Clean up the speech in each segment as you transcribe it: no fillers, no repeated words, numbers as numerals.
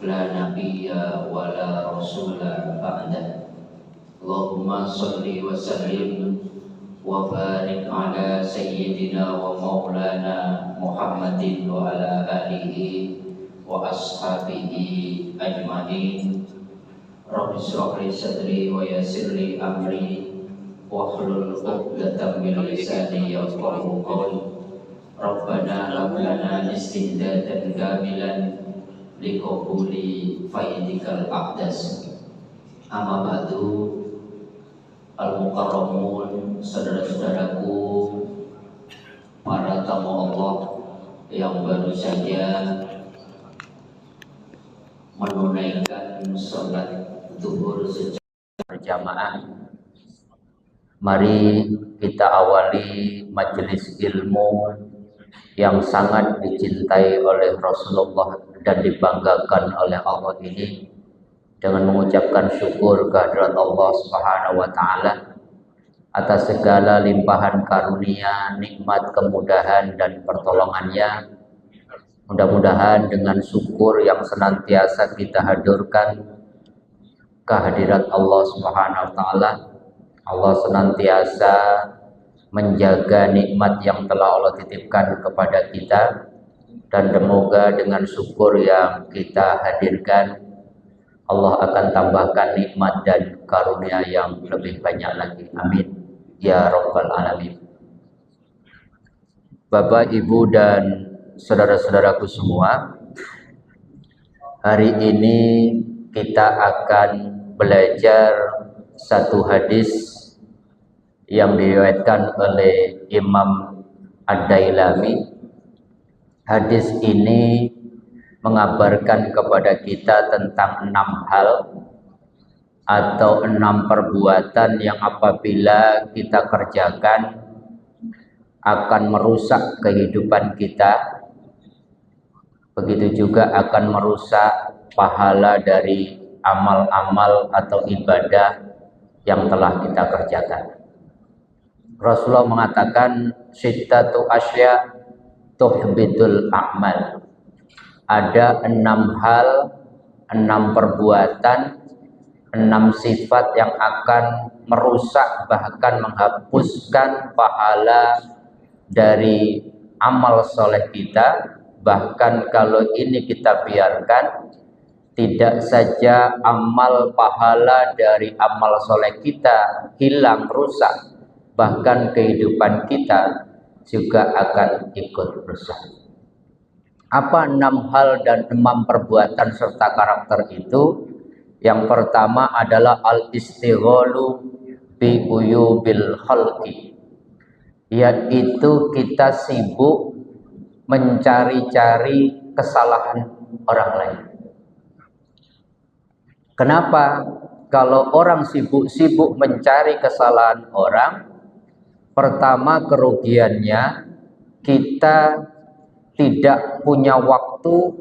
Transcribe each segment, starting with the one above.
لا نبي ولا رسول بعده. اللهم صل وسلم وبارك على سيدنا ومولانا محمد وعلى آله وأصحابه أجمعين. رب اشرح لي صدري ويسر لي أمري واحلل عقدة من لساني يفقهوا قولي. ربنا هب لنا استعدادا كاملا لقبول فيضك الأقدس. Amma ba'du, al-mukarramun, saudara-saudaraku, para tamu Allah yang baru saja menunaikan sholat zuhur secara berjamaah. Mari kita awali majelis ilmu yang sangat dicintai oleh Rasulullah dan dibanggakan oleh Allah ini dengan mengucapkan syukur kehadirat Allah Subhanahu wa taala atas segala limpahan karunia, nikmat, kemudahan dan pertolongannya. Mudah-mudahan dengan syukur yang senantiasa kita hadirkan kehadirat Allah Subhanahu wa taala, Allah senantiasa menjaga nikmat yang telah Allah titipkan kepada kita, dan semoga dengan syukur yang kita hadirkan Allah akan tambahkan nikmat dan karunia yang lebih banyak lagi. Amin ya rabbal alamin. Bapak, Ibu dan saudara-saudaraku semua, hari ini kita akan belajar satu hadis yang diriwayatkan oleh Imam Ad-Dailami. Hadis ini mengabarkan kepada kita tentang 6 hal atau 6 perbuatan yang apabila kita kerjakan akan merusak kehidupan kita, begitu juga akan merusak pahala dari amal-amal atau ibadah yang telah kita kerjakan. Rasulullah mengatakan sittatu asya tuhbitul a'mal. Ada 6 hal, 6 perbuatan, 6 sifat yang akan merusak bahkan menghapuskan pahala dari amal soleh kita. Bahkan kalau ini kita biarkan, tidak saja amal pahala dari amal soleh kita hilang, rusak, bahkan kehidupan kita juga akan ikut rusak. Apa 6 hal dan 6 perbuatan serta karakter itu? Yang pertama adalah al-istighalu bi uyubil khalqi, yaitu kita sibuk mencari-cari kesalahan orang lain. Kenapa? Kalau orang sibuk-sibuk mencari kesalahan orang, pertama kerugiannya kita tidak punya waktu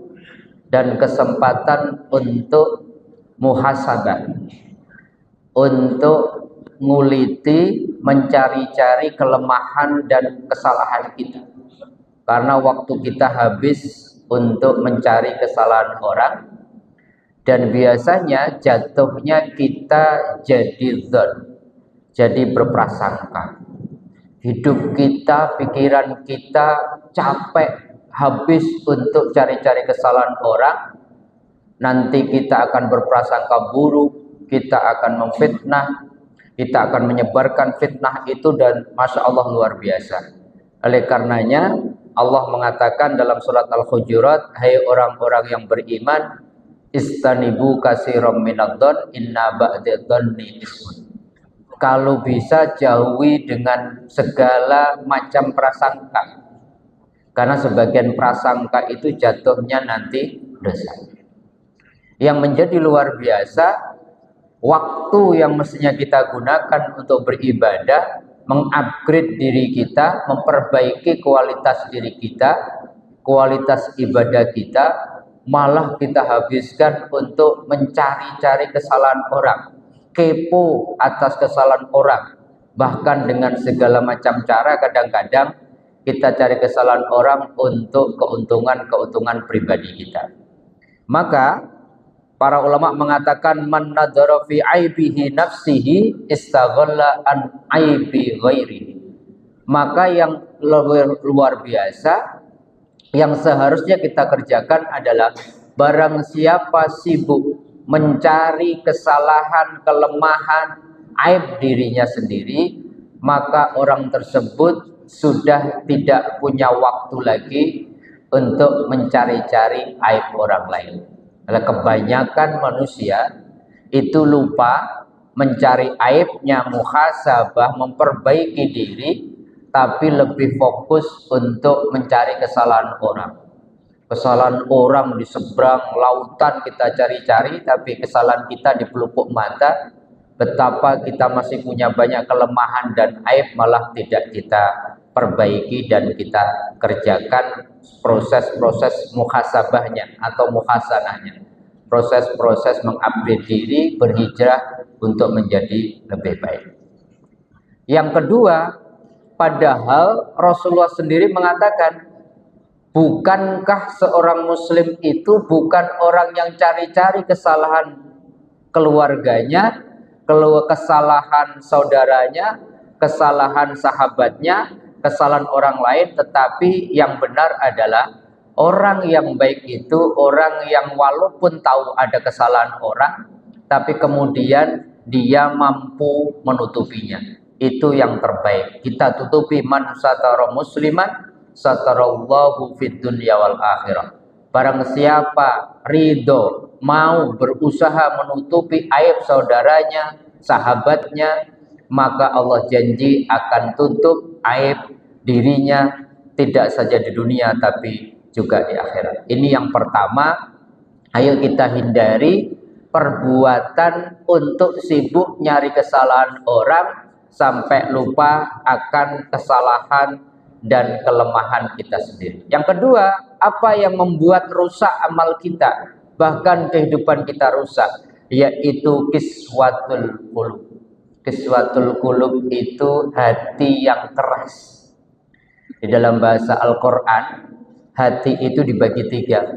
dan kesempatan untuk muhasabah, untuk nguliti, mencari-cari kelemahan dan kesalahan kita. Karena waktu kita habis untuk mencari kesalahan orang, dan biasanya jatuhnya kita jadi dzon, jadi berprasangka. Hidup kita, pikiran kita capek habis untuk cari-cari kesalahan orang. Nanti kita akan berprasangka buruk, kita akan memfitnah, kita akan menyebarkan fitnah itu, dan Masya Allah luar biasa. Oleh karenanya Allah mengatakan dalam surat Al-Hujurat, hai orang-orang yang beriman, istanibu katsiran minadh-dhon inna ba'dadh-dhonni ismun. Kalau bisa jauhi dengan segala macam prasangka, karena sebagian prasangka itu jatuhnya nanti dosa. Yang menjadi luar biasa, waktu yang mestinya kita gunakan untuk beribadah, mengupgrade diri kita, memperbaiki kualitas diri kita, kualitas ibadah kita, malah kita habiskan untuk mencari-cari kesalahan orang, kepo atas kesalahan orang. Bahkan dengan segala macam cara, kadang-kadang kita cari kesalahan orang untuk keuntungan pribadi kita. Maka para ulama mengatakan man nadzara fi aibihi nafsihi istaghalla an aibi ghairihi. Maka yang luar biasa yang seharusnya kita kerjakan adalah barang siapa sibuk mencari kesalahan, kelemahan, aib dirinya sendiri, maka orang tersebut sudah tidak punya waktu lagi untuk mencari-cari aib orang lain. Karena kebanyakan manusia itu lupa mencari aibnya, muhasabah, memperbaiki diri, tapi lebih fokus untuk mencari kesalahan orang. Kesalahan orang di seberang lautan kita cari-cari, tapi kesalahan kita di pelupuk mata. Betapa kita masih punya banyak kelemahan dan aib malah tidak kita perbaiki dan kita kerjakan proses-proses muhasabahnya atau muhasanahnya. Proses-proses mengupgrade diri, berhijrah untuk menjadi lebih baik. Yang kedua, padahal Rasulullah sendiri mengatakan, bukankah seorang muslim itu bukan orang yang cari-cari kesalahan keluarganya, kesalahan saudaranya, kesalahan sahabatnya, kesalahan orang lain, tetapi yang benar adalah orang yang baik itu orang yang walaupun tahu ada kesalahan orang, tapi kemudian dia mampu menutupinya. Itu yang terbaik. Kita tutupi, man satara musliman satarallahu fid dunya wal akhirah. Barang siapa ridho mau berusaha menutupi aib saudaranya, sahabatnya, maka Allah janji akan tutup aib dirinya, tidak saja di dunia tapi juga di akhirat. Ini yang pertama. Ayo kita hindari perbuatan untuk sibuk nyari kesalahan orang sampai lupa akan kesalahan dan kelemahan kita sendiri. Yang kedua, apa yang membuat rusak amal kita, bahkan kehidupan kita rusak, yaitu kiswatul qulub. Kiswatul qulub itu hati yang keras. Di dalam bahasa Al-Quran, hati itu dibagi tiga.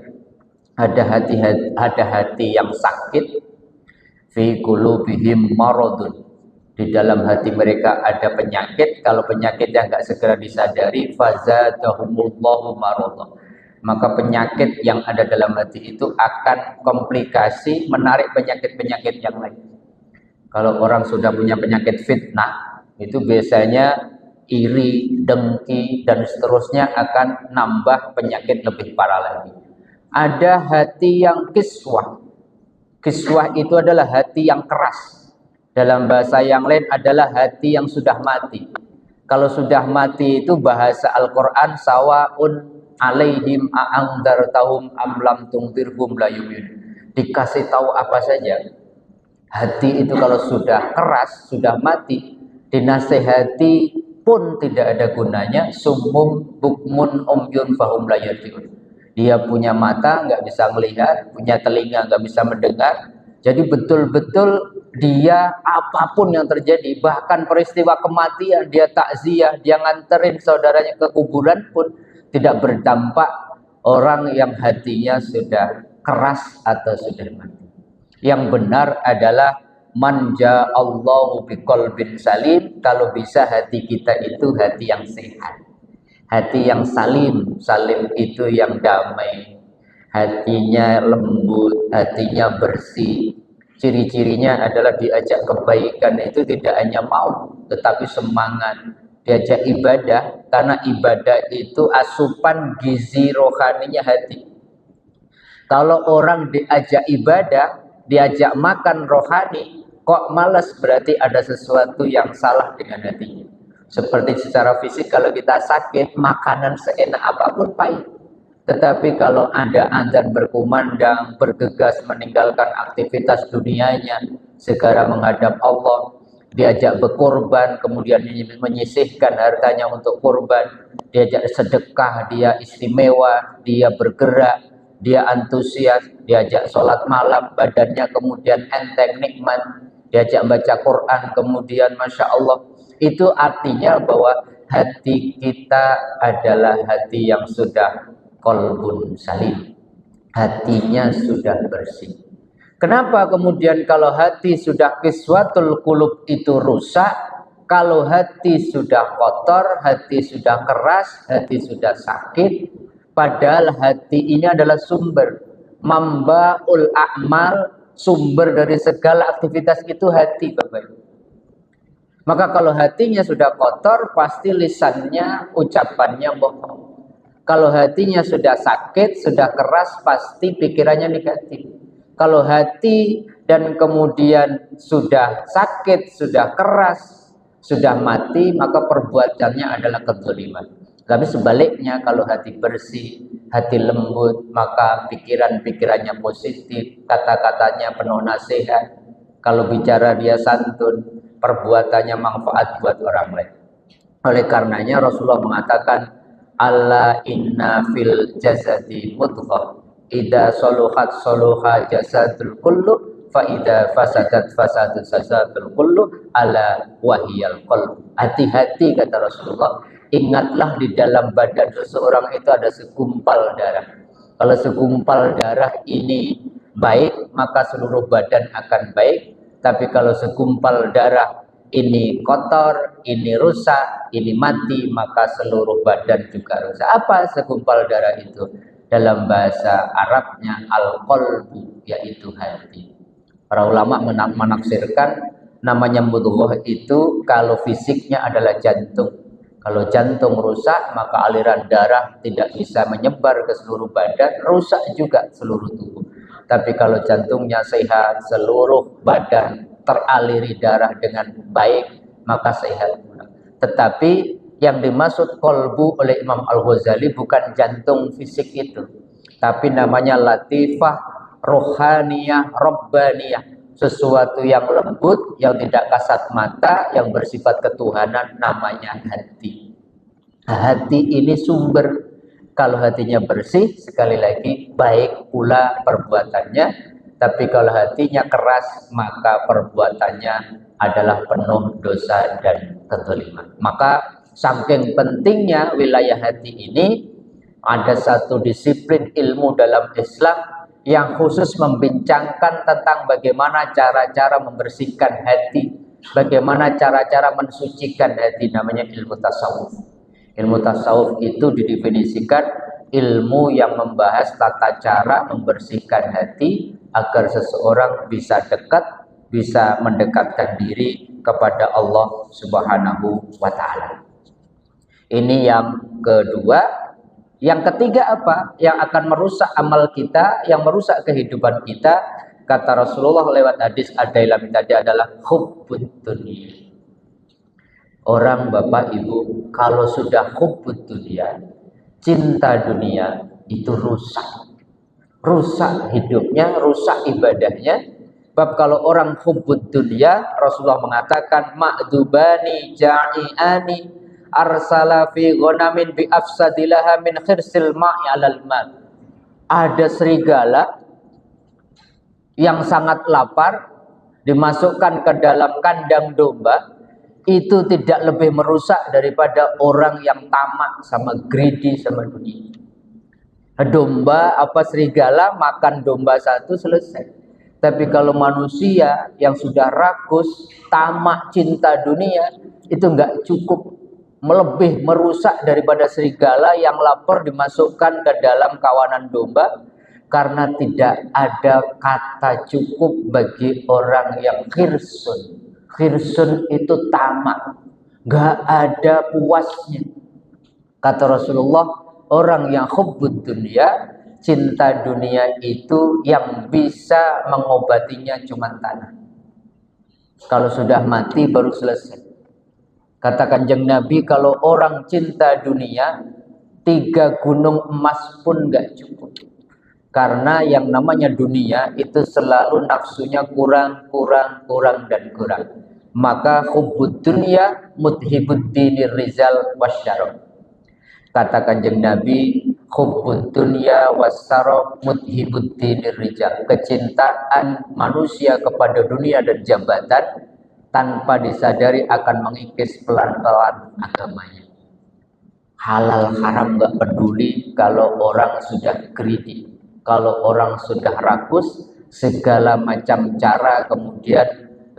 Ada hati yang sakit, fi qulubihim maradun. Di dalam hati mereka ada penyakit. Kalau penyakit yang nggak segera disadari, fazadahumullahu maradun. Maka penyakit yang ada dalam hati itu akan komplikasi, menarik penyakit-penyakit yang lain. Kalau orang sudah punya penyakit fitnah, itu biasanya iri, dengki, dan seterusnya akan nambah penyakit lebih parah lagi. Ada hati yang kiswah. Kiswah itu adalah hati yang keras. Dalam bahasa yang lain adalah hati yang sudah mati. Kalau sudah mati itu bahasa Al-Quran, sawaun alaihim a'angdartahum amlam tungtirhum la yu'minun. Dikasih tahu apa saja. Hati itu kalau sudah keras, sudah mati, dinasehati pun tidak ada gunanya. Summum bukmun umyun fahum la yarji'un. Dia punya mata nggak bisa melihat, punya telinga nggak bisa mendengar. Jadi betul-betul dia apapun yang terjadi, bahkan peristiwa kematian, dia takziah, dia nganterin saudaranya ke kuburan pun tidak berdampak orang yang hatinya sudah keras atau sudah mati. Yang benar adalah manja Allahu biqalbin salim. Kalau bisa hati kita itu hati yang sehat, hati yang salim. Salim itu yang damai, hatinya lembut, hatinya bersih. Ciri-cirinya adalah diajak kebaikan itu tidak hanya mau, tetapi semangat. Diajak ibadah, karena ibadah itu asupan gizi rohaninya hati. Kalau orang diajak ibadah, diajak makan rohani, kok malas, berarti ada sesuatu yang salah dengan hatinya. Seperti secara fisik, kalau kita sakit, makanan seenak apapun pahit. Tetapi kalau ada azan berkumandang, bergegas meninggalkan aktivitas dunianya, segera menghadap Allah, diajak berkorban, kemudian menyisihkan hartanya untuk korban, diajak sedekah, dia istimewa, dia bergerak, dia antusias, diajak sholat malam, badannya kemudian enteng, nikmat, diajak baca Quran, kemudian Masya Allah. Itu artinya bahwa hati kita adalah hati yang sudah qalbun salim. hatinya sudah bersih. Kenapa kemudian kalau hati sudah kiswatul qulub itu rusak, kalau hati sudah kotor, hati sudah keras, hati sudah sakit, padahal hati ini adalah sumber mambaul a'mal, sumber dari segala aktivitas itu hati, Bapak Ibu. Maka kalau hatinya sudah kotor, pasti lisannya, ucapannya bohong. Kalau hatinya sudah sakit, sudah keras, pasti pikirannya negatif. Kalau hati dan kemudian sudah sakit, sudah keras, sudah mati, maka perbuatannya adalah kezaliman. Tapi sebaliknya, kalau hati bersih, hati lembut, maka pikiran-pikirannya positif, kata-katanya penuh nasihat. Kalau bicara dia santun, perbuatannya manfaat buat orang lain. Oleh karenanya Rasulullah mengatakan, Alla inna fil jasadi mudghah, idza saluhat saluha jasadul kullu, fa idza fasadat fasadat jasadul kullu, ala wahiyal qalb. Hati-hati, kata Rasulullah, ingatlah di dalam badan seseorang itu ada segumpal darah. Kalau segumpal darah ini baik, maka seluruh badan akan baik. Tapi kalau segumpal darah ini kotor, ini rusak, ini mati, maka seluruh badan juga rusak. Apa segumpal darah itu? Dalam bahasa Arabnya al-qalbu, yaitu hati. Para ulama menafsirkan namanya mudghah itu kalau fisiknya adalah jantung. Kalau jantung rusak, maka aliran darah tidak bisa menyebar ke seluruh badan, rusak juga seluruh tubuh. Tapi kalau jantungnya sehat, seluruh badan teraliri darah dengan baik, maka sehat pula. Tetapi yang dimaksud kolbu oleh Imam Al-Ghazali bukan jantung fisik itu, tapi namanya latifah, rohaniyah, robbaniyah, sesuatu yang lembut, yang tidak kasat mata, yang bersifat ketuhanan, namanya hati. Hati ini sumber. Kalau hatinya bersih, sekali lagi baik pula perbuatannya. Tapi kalau hatinya keras, maka perbuatannya adalah penuh dosa dan kezaliman. Maka saking pentingnya wilayah hati ini, ada satu disiplin ilmu dalam Islam yang khusus membincangkan tentang bagaimana cara-cara membersihkan hati, bagaimana cara-cara mensucikan hati, namanya ilmu tasawuf. Ilmu tasawuf itu didefinisikan ilmu yang membahas tata cara membersihkan hati agar seseorang bisa dekat, bisa mendekatkan diri kepada Allah Subhanahu wa Ta'ala. Ini yang kedua. Yang ketiga apa? Yang akan merusak amal kita, yang merusak kehidupan kita, kata Rasulullah lewat hadis Ad-Dailami tadi adalah hubbud dunya. Orang, Bapak Ibu, kalau sudah hubbud dunya, cinta dunia, itu rusak. Rusak hidupnya, rusak ibadahnya. Bab kalau orang hubbud dunya, Rasulullah mengatakan ma'dubani ja'iani arsala fi ghanamin bi afsadilaha min khirsil ma'i 'alal ma'. Ada serigala yang sangat lapar dimasukkan ke dalam kandang domba, itu tidak lebih merusak daripada orang yang tamak sama greedy sama dunia. Domba apa serigala makan domba satu selesai. Tapi kalau manusia yang sudah rakus, tamak, cinta dunia, itu enggak cukup, melebih merusak daripada serigala yang lapar dimasukkan ke dalam kawanan domba, karena tidak ada kata cukup bagi orang yang khirsun. Khirsun itu tamak, enggak ada puasnya. Kata Rasulullah, orang yang hubbud dunia, cinta dunia itu yang bisa mengobatinya cuma tanah. Kalau sudah mati baru selesai. Kata Kanjeng Nabi, kalau orang cinta dunia, 3 gunung emas pun gak cukup. Karena yang namanya dunia itu selalu nafsunya kurang, dan kurang. Maka hubbud dunya mudhibud dinir rizal wasyarab. Kata Kanjeng Nabi, hubbud dunya wasyarab mudhibud dinir rizal. Kecintaan manusia kepada dunia dan jabatan tanpa disadari akan mengikis pelan-pelan agamanya. Halal haram gak peduli kalau orang sudah greedy. Kalau orang sudah rakus, segala macam cara kemudian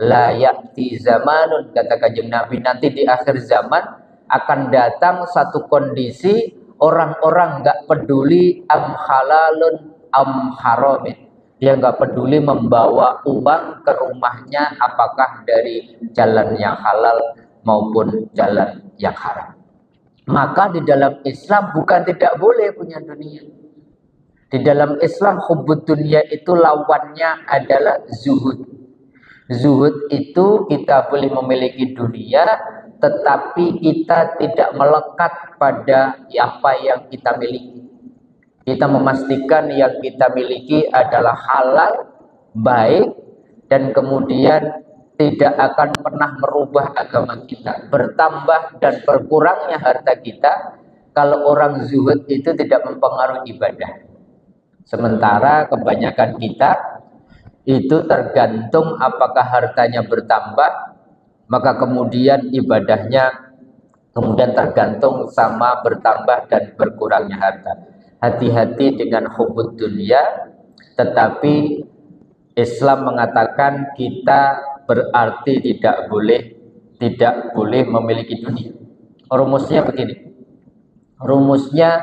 la ya'ti zamanun, kata Kanjeng Nabi, nanti di akhir zaman akan datang satu kondisi orang-orang nggak peduli am halalun am haramin. Dia nggak peduli membawa uang ke rumahnya apakah dari jalan yang halal maupun jalan yang haram. Maka di dalam Islam bukan tidak boleh punya dunia. Di dalam Islam hubbud dunia itu lawannya adalah zuhud. Zuhud itu kita boleh memiliki dunia, tetapi kita tidak melekat pada apa yang kita miliki. Kita memastikan yang kita miliki adalah halal, baik, dan kemudian tidak akan pernah merubah agama kita. Bertambah dan berkurangnya harta kita, kalau orang zuhud itu tidak mempengaruhi ibadah. Sementara kebanyakan kita itu tergantung apakah hartanya bertambah, maka kemudian ibadahnya kemudian tergantung sama bertambah dan berkurangnya harta. Hati-hati dengan hubbud dunia, tetapi Islam mengatakan kita berarti tidak boleh memiliki dunia. Rumusnya begini. Rumusnya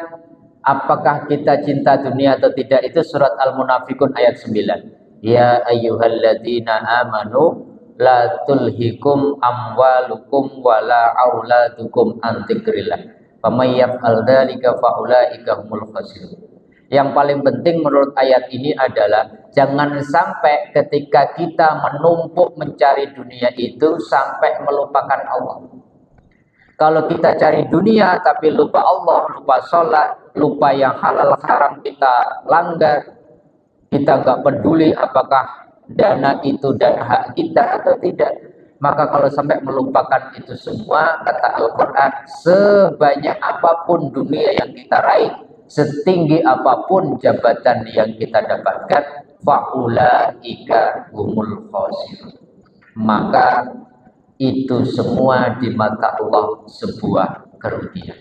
apakah kita cinta dunia atau tidak, itu surat Al-Munafikun ayat 9. Ya ayyuhalladzina amanu la tulhikum amwalukum wala auladukum an dzikrillah. Faman yaf'al dzalika faulaika humul khasirun. Yang paling penting menurut ayat ini adalah jangan sampai ketika kita menumpuk mencari dunia itu sampai melupakan Allah. Kalau kita cari dunia tapi lupa Allah, lupa sholat, lupa yang halal haram kita langgar, kita nggak peduli apakah dana itu dan hak kita atau tidak, maka kalau sampai melupakan itu semua, kata Al-Quran, sebanyak apapun dunia yang kita raih, setinggi apapun jabatan yang kita dapatkan, faulaika humul khasirun, maka itu semua di mata Allah sebuah kerugian.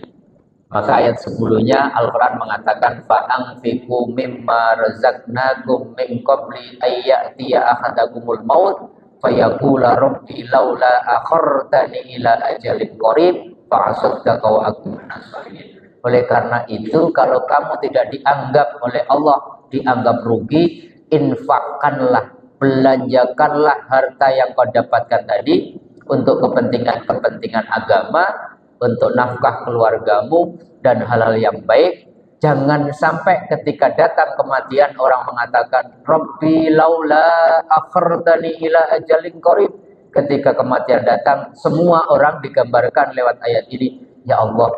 Maka ayat sebelumnya Al-Quran mengatakan fa'anfiqu mimma razaqnakum min qabli ayyatiya ahadakumul maut fayaqula rabbi laula akhartani ila ajalin qarib fa'asaddaqa wa akun minas shalihin. Oleh karena itu, kalau kamu tidak dianggap oleh Allah dianggap rugi, infakkanlah, belanjakanlah harta yang kau dapatkan tadi untuk kepentingan-kepentingan agama, untuk nafkah keluargamu dan hal-hal yang baik. Jangan sampai ketika datang kematian orang mengatakan Rabbi laula akhartani ila ajalin qarib. Ketika kematian datang, semua orang digambarkan lewat ayat ini, ya Allah,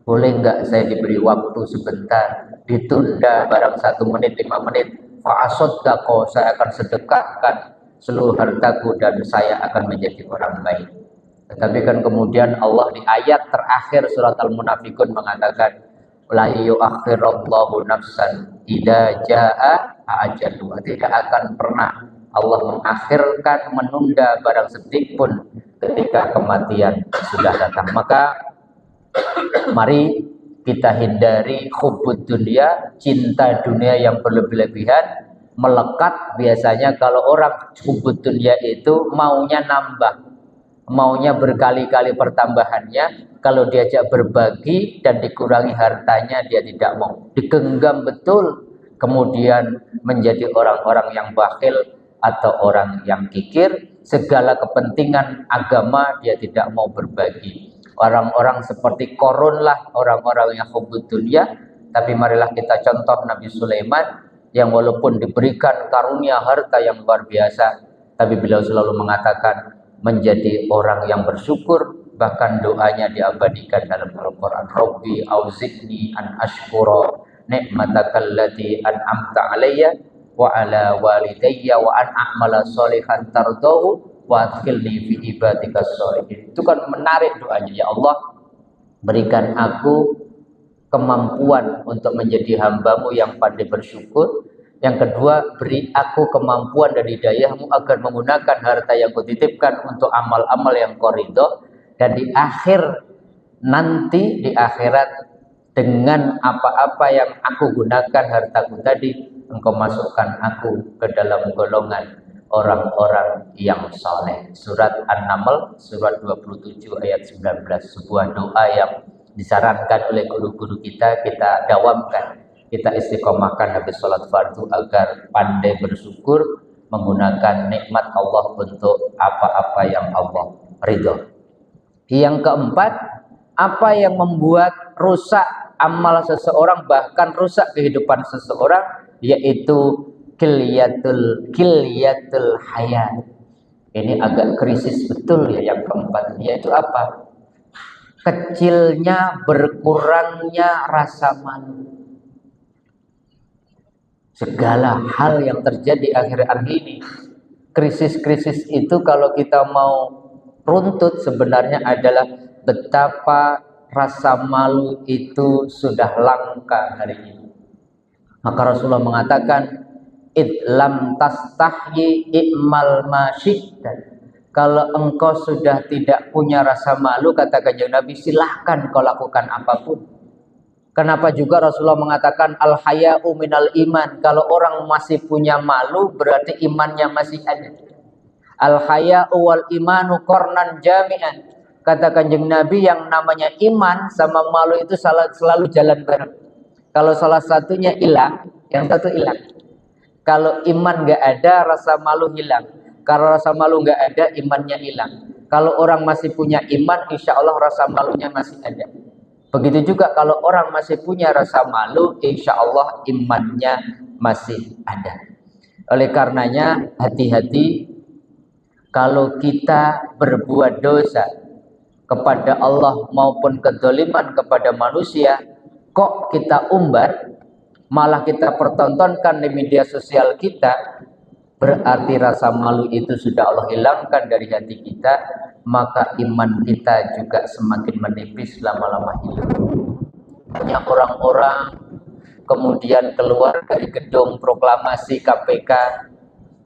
boleh enggak saya diberi waktu sebentar, ditunda barang 1 menit, 5 menit, fa'asaddaqo, saya akan sedekahkan seluruh hartaku dan saya akan menjadi orang baik. Tetapi kan kemudian Allah di ayat terakhir surat Al-Munafikun mengatakan la yu'akhirallahu nafsan idza jaa ajaluha. Tidak akan pernah Allah mengakhirkan, menunda barang sedetik pun ketika kematian sudah datang. Maka mari kita hindari hubbud dunia, cinta dunia yang berlebih-lebihan. Melekat biasanya kalau orang hubbud dunia itu maunya nambah, maunya berkali-kali pertambahannya. Kalau diajak berbagi dan dikurangi hartanya, dia tidak mau. Digenggam betul, kemudian menjadi orang-orang yang bakhil atau orang yang kikir. Segala kepentingan agama dia tidak mau berbagi. Orang-orang seperti Qarun lah orang-orang yang hubbud dunia. Tapi marilah kita contoh Nabi Sulaiman yang walaupun diberikan karunia harta yang luar biasa, tapi beliau selalu mengatakan menjadi orang yang bersyukur. Bahkan doanya diabadikan dalam Al-Quran, Rabbi auzi'ni an ashkura ni'matakal lati an'amta alayya wa ala walidayya wa an a'mala sholihan tardahu wa adkhilni fi ibadikas sholihin. Itu kan menarik doanya, ya Allah, berikan aku kemampuan untuk menjadi hambamu yang pandai bersyukur. Yang kedua, beri aku kemampuan dan hidayahmu agar menggunakan harta yang kutitipkan untuk amal-amal yang kau ridho. Dan di akhir nanti, di akhirat, Dengan apa-apa yang aku gunakan hartaku tadi, engkau masukkan aku ke dalam golongan orang-orang yang soleh. Surat An-Naml, surat 27 ayat 19. Sebuah doa yang disarankan oleh guru-guru kita dawamkan, kita istiqomahkan habis sholat fardu agar pandai bersyukur, menggunakan nikmat Allah untuk apa-apa yang Allah ridho. Yang keempat, apa yang membuat rusak amal seseorang, bahkan rusak kehidupan seseorang, yaitu kilyatul hayat. Ini agak krisis betul ya yang keempat, yaitu apa? Kecilnya, berkurangnya rasa malu. Segala hal yang terjadi akhir-akhir ini, krisis-krisis itu kalau kita mau runtut sebenarnya adalah betapa rasa malu itu sudah langka hari ini. Maka Rasulullah mengatakan, idlam tastahyi i'mal masyiddan. Kalau engkau sudah tidak punya rasa malu, kata Kanjeng Nabi, silahkan kau lakukan apapun. Kenapa juga Rasulullah mengatakan al-haya'u minal iman? Kalau orang masih punya malu, berarti imannya masih ada. Al-haya'u wal imanu qarnan jami'an. Kata Kanjeng Nabi, yang namanya iman sama malu itu selalu jalan bareng. Kalau salah satunya hilang, yang satu hilang. Kalau iman nggak ada, rasa malu hilang. Kalau rasa malu nggak ada, imannya hilang. Kalau orang masih punya iman, insya Allah rasa malunya masih ada. Begitu juga kalau orang masih punya rasa malu, insya Allah imannya masih ada. Oleh karenanya, hati-hati kalau kita berbuat dosa kepada Allah maupun kezaliman kepada manusia, kok kita umbar, malah kita pertontonkan di media sosial kita, berarti rasa malu itu sudah Allah hilangkan dari hati kita, maka iman kita juga semakin menipis lama-lama hidup. Banyak orang-orang kemudian keluar dari gedung proklamasi KPK,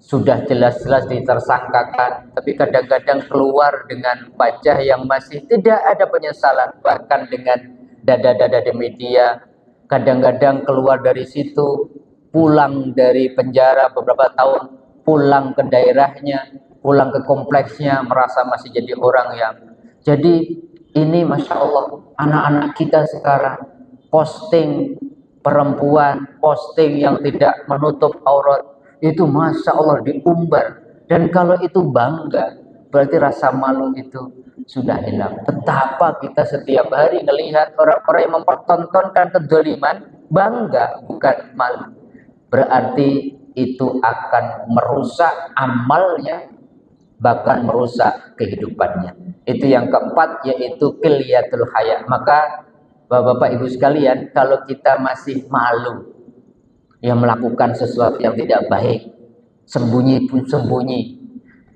sudah jelas-jelas ditersangkakan, tapi kadang-kadang keluar dengan wajah yang masih tidak ada penyesalan, bahkan dengan dada-dada di media. Kadang-kadang keluar dari situ, pulang dari penjara beberapa tahun, pulang ke daerahnya, pulang ke kompleksnya, merasa masih jadi orang yang. Jadi ini Masya Allah, anak-anak kita sekarang posting perempuan, posting yang tidak menutup aurat, itu Masya Allah diumbar. Dan kalau itu bangga, berarti rasa malu itu sudah hilang. Betapa kita setiap hari melihat orang-orang yang mempertontonkan kezaliman, bangga bukan malu. Berarti itu akan merusak amalnya, bahkan merusak kehidupannya. Itu yang keempat, yaitu kilyatul haya. Maka Bapak-bapak Ibu sekalian, kalau kita masih malu yang melakukan sesuatu yang tidak baik, sembunyi pun sembunyi,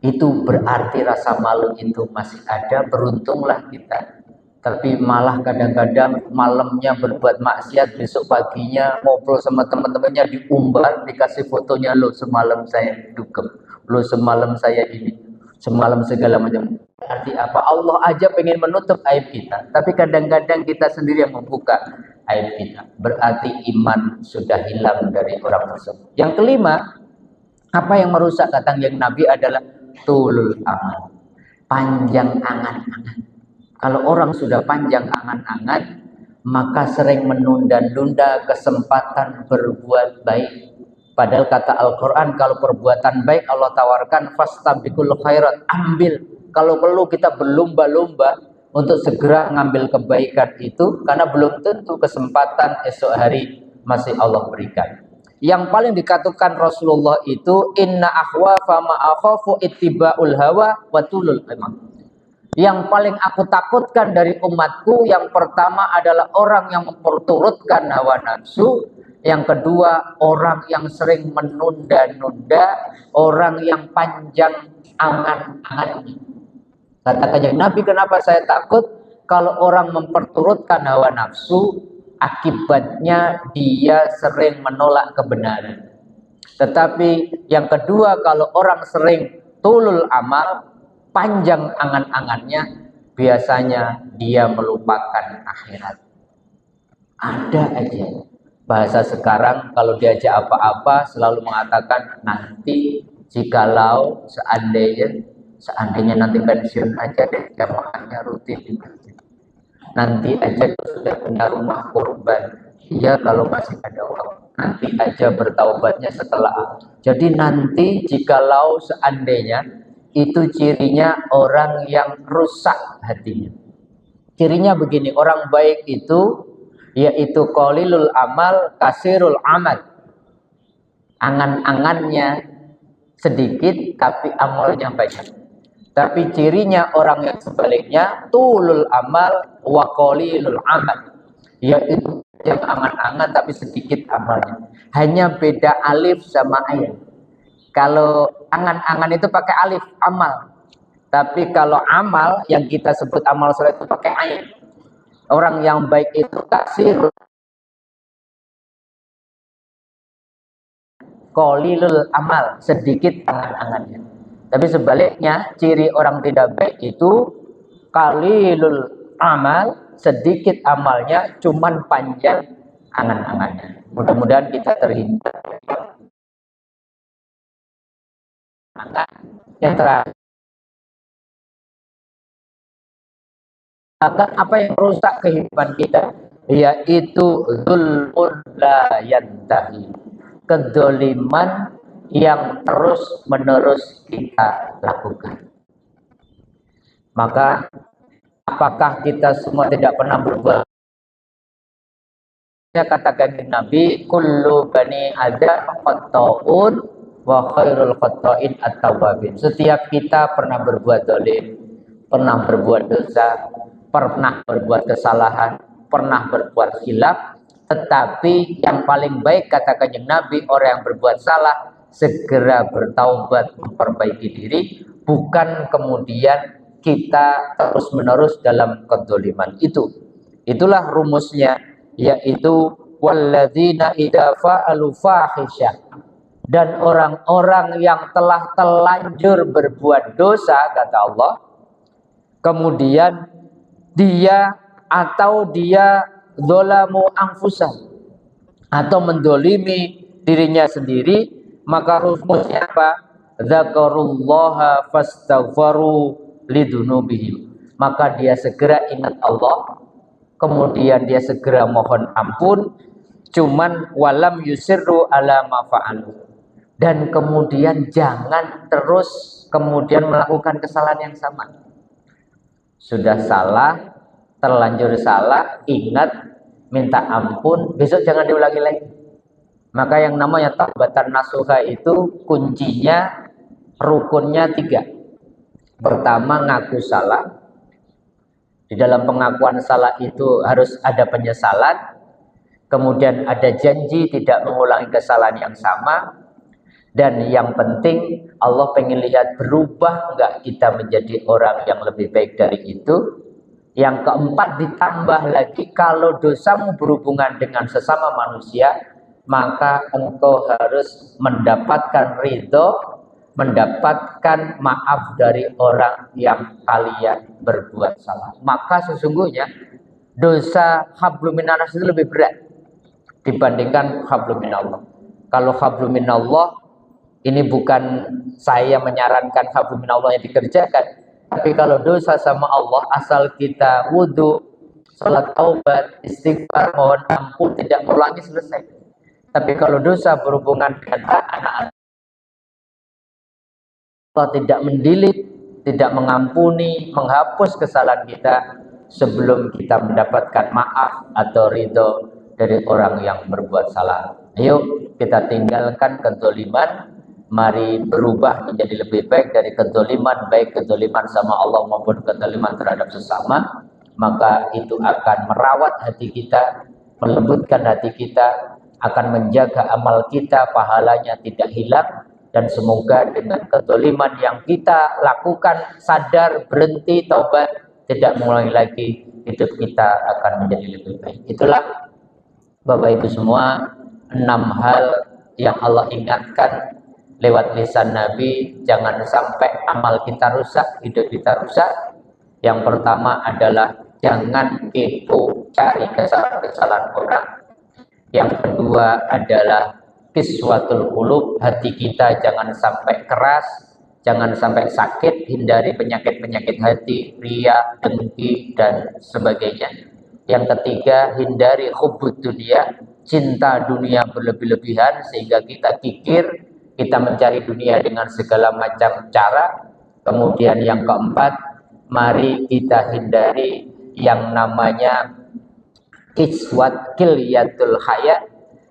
itu berarti rasa malu itu masih ada. Beruntunglah kita. Tapi malah kadang-kadang malamnya berbuat maksiat, besok paginya ngobrol sama teman-temannya, diumbar, dikasih fotonya, lo semalam saya dugem, lo semalam saya ini, semalam segala macam. Berarti apa? Allah aja pengen menutup aib kita, tapi kadang-kadang kita sendiri yang membuka aib kita. Berarti iman sudah hilang dari orang tersebut. Yang kelima, apa yang merusak kata yang Nabi adalah tulul amal, panjang angan-angan. Kalau orang sudah panjang angan-angan, maka sering menunda-nunda kesempatan berbuat baik. Padahal kata Al-Quran, kalau perbuatan baik Allah tawarkan, fastabiqul khairat, ambil. Kalau perlu kita berlomba-lomba untuk segera ngambil kebaikan itu, karena belum tentu kesempatan esok hari masih Allah berikan. Yang paling dikatakan Rasulullah itu, inna akhwafa ma akhafu ittiba'ul hawa wa tulul amal. Yang paling aku takutkan dari umatku, yang pertama adalah orang yang memperturutkan hawa nafsu. Yang kedua, orang yang sering menunda-nunda, orang yang panjang angan-angannya. Kata Nabi, kenapa saya takut? Kalau orang memperturutkan hawa nafsu, akibatnya dia sering menolak kebenaran. Tetapi yang kedua, kalau orang sering tulul amal, panjang angan-angannya, biasanya dia melupakan akhirat. Ada aja. Bahasa sekarang kalau diajak apa-apa selalu mengatakan nanti jikalau seandainya nanti pensiun aja deh jamaahnya rutin di masjid. Nanti aja sudah punya rumah kurban. Iya kalau masih ada waktu. Nanti aja bertaubatnya setelah. Jadi nanti jikalau seandainya itu cirinya orang yang rusak hatinya. Cirinya begini, orang baik itu yaitu qalilul amal kasirul amal. Angan-angannya sedikit tapi amalnya banyak. Tapi cirinya orang yang sebaliknya tulul amal wa qalilul amal, yaitu yang angan-angan tapi sedikit amalnya. Hanya beda alif sama ayat. Kalau angan-angan itu pakai alif amal. Tapi kalau amal yang kita sebut amal soleh itu pakai ayat. Orang yang baik itu kasir qalilul amal, sedikit angan-angannya. Tapi sebaliknya, ciri orang tidak baik itu qalilul amal, sedikit amalnya, cuman panjang angan-angannya. Mudah-mudahan kita terhindar. Yang terakhir, apa yang merusak kehidupan kita, yaitu zulmun la yantahi, kedoliman yang terus menerus kita lakukan. Maka apakah kita semua tidak pernah berbuat? Ya, katakan Nabi, kullu bani adam khata'un wa khairul khata'in at-tawwabin. Setiap kita pernah berbuat zalim, pernah berbuat dosa, pernah berbuat kesalahan, pernah berbuat khilaf, tetapi yang paling baik kata Kanjeng Nabi, orang yang berbuat salah segera bertaubat, memperbaiki diri, bukan kemudian kita terus-menerus dalam kedzaliman itu. Itulah rumusnya, yaitu walladzina idza fa'alu fahisyah, dan orang-orang yang telah telanjur berbuat dosa kata Allah, kemudian dia zolamu anfusah, atau mendolimi dirinya sendiri, maka rumusnya apa? Dzakarullaha fastaghfaru lidunubihim, maka dia segera ingat Allah, kemudian dia segera mohon ampun, cuman walam yusirru ala ma fa'alu, dan kemudian jangan terus kemudian melakukan kesalahan yang sama. Sudah salah, terlanjur salah, ingat, minta ampun, besok jangan diulangi lagi. Maka yang namanya taubatan nasuha itu kuncinya, rukunnya 3. Pertama, ngaku salah. Di dalam pengakuan salah itu harus ada penyesalan, kemudian ada janji tidak mengulangi kesalahan yang sama, dan yang penting Allah pengen lihat berubah enggak kita menjadi orang yang lebih baik dari itu. Yang keempat, ditambah lagi, kalau dosamu berhubungan dengan sesama manusia, maka engkau harus mendapatkan ridho, mendapatkan maaf dari orang yang kalian berbuat salah. Maka sesungguhnya dosa hablum minanas itu lebih berat dibandingkan hablum minallah. Kalau hablum minallah, ini bukan saya menyarankan hablum minallah yang dikerjakan, tapi kalau dosa sama Allah, asal kita wudhu, salat taubat, istighfar, mohon ampun, tidak mengulangi, selesai. Tapi kalau dosa berhubungan dengan anak-anak, Allah tidak mendilik, tidak mengampuni, menghapus kesalahan kita sebelum kita mendapatkan maaf atau ridho dari orang yang berbuat salah. Ayo kita tinggalkan kezaliman, mari berubah menjadi lebih baik dari kezaliman, baik kezaliman sama Allah maupun kezaliman terhadap sesama. Maka itu akan merawat hati kita, melembutkan hati kita, akan menjaga amal kita, pahalanya tidak hilang. Dan semoga dengan kezaliman yang kita lakukan, sadar, berhenti, taubat, tidak mengulangi lagi, hidup kita akan menjadi lebih baik. Itulah Bapak Ibu semua, 6 hal yang Allah ingatkan lewat lisan Nabi, jangan sampai amal kita rusak, hidup kita rusak. Yang pertama adalah jangan kepo. mencari kesalahan-kesalahan orang. Yang kedua adalah qiswatul qulub, hati kita jangan sampai keras, jangan sampai sakit, hindari penyakit-penyakit hati, riya, dengki dan sebagainya. Yang ketiga, hindari hubbud dunia, cinta dunia berlebih-lebihan sehingga kita kikir, kita mencari dunia dengan segala macam cara. Kemudian yang keempat, mari kita hindari yang namanya kiswat kilyatul haya,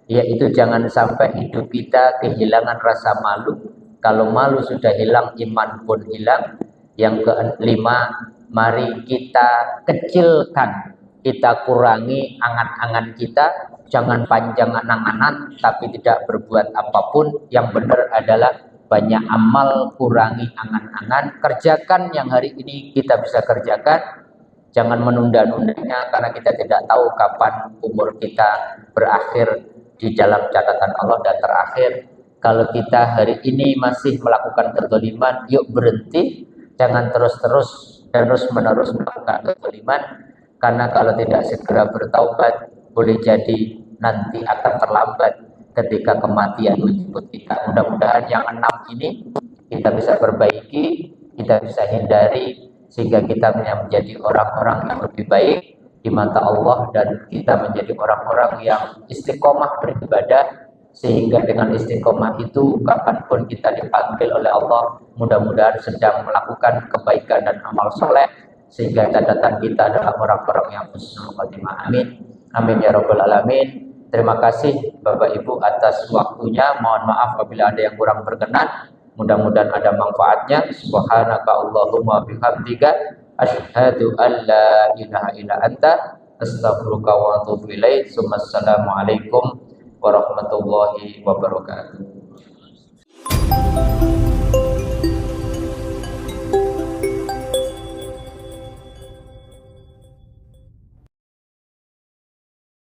yaitu jangan sampai hidup kita kehilangan rasa malu. Kalau malu sudah hilang, iman pun hilang. Yang kelima, mari kita kecilkan, kita kurangi angan-angan kita. Jangan panjang angan-angan tapi tidak berbuat apapun. Yang benar adalah banyak amal, kurangi angan-angan, kerjakan yang hari ini kita bisa kerjakan. Jangan menunda-nundanya karena kita tidak tahu kapan umur kita berakhir di dalam catatan Allah. Dan terakhir, kalau kita hari ini masih melakukan kezaliman, yuk berhenti. Jangan terus-menerus melakukan kezaliman, karena kalau tidak segera bertaubat, boleh jadi nanti akan terlambat ketika kematian menjemput kita. Mudah-mudahan yang 6 ini kita bisa perbaiki, kita bisa hindari, sehingga kita menjadi orang-orang yang lebih baik di mata Allah, dan kita menjadi orang-orang yang istiqomah beribadah, sehingga dengan istiqomah itu kapanpun kita dipanggil oleh Allah, mudah-mudahan sedang melakukan kebaikan dan amal soleh, sehingga catatan kita adalah orang-orang yang husnul khotimah. Amin, amin ya rabbal alamin. Terima kasih Bapak Ibu atas waktunya. Mohon maaf apabila ada yang kurang berkenan. Mudah-mudahan ada manfaatnya. Subhanaka Allahumma bihamdika asyhadu an la ilaha illa anta astaghfiruka wa atubu ilaik. Assalamualaikum warahmatullahi wabarakatuh.